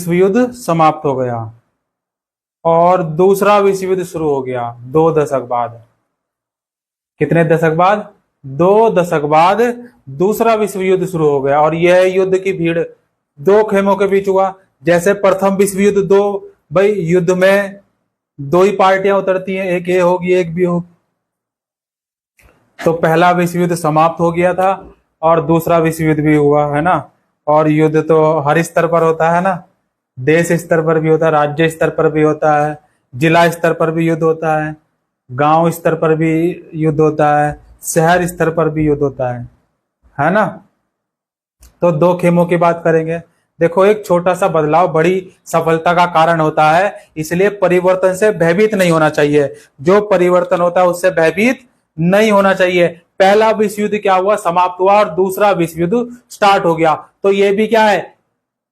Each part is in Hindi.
विश्व युद्ध समाप्त हो गया और दूसरा विश्व युद्ध शुरू हो गया 2 दशक बाद। कितने दशक बाद? 2 दशक बाद दूसरा विश्व युद्ध शुरू हो गया और यह युद्ध की भीड़ दो खेमों के बीच हुआ। जैसे प्रथम विश्व युद्ध दो, भाई युद्ध में दो ही पार्टियां उतरती हैं, एक ये होगी एक भी होगी। तो पहला विश्व युद्ध समाप्त हो गया था और दूसरा विश्व युद्ध भी हुआ है ना। और युद्ध तो हर स्तर पर होता है ना, देश स्तर पर भी होता है, राज्य स्तर पर भी होता है, जिला स्तर पर भी युद्ध होता है, गांव स्तर पर भी युद्ध होता है, शहर स्तर पर भी युद्ध होता है ना। तो दो खेमों की बात करेंगे। देखो, एक छोटा सा बदलाव बड़ी सफलता का कारण होता है, इसलिए परिवर्तन से भयभीत नहीं होना चाहिए। जो परिवर्तन होता है उससे भयभीत नहीं होना चाहिए। पहला विश्व युद्ध क्या हुआ? समाप्त हुआ और दूसरा विश्व युद्ध स्टार्ट हो गया। तो ये भी क्या है?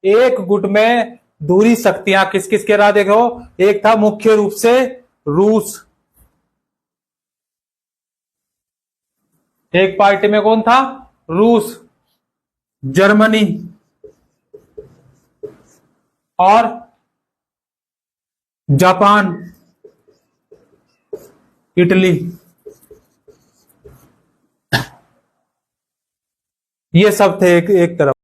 एक गुट में दूरी शक्तियां किस किस के रहा? देखो, एक था मुख्य रूप से रूस, एक पार्टी में कौन था? रूस, जर्मनी और जापान, इटली। ये सब थे एक तरफ।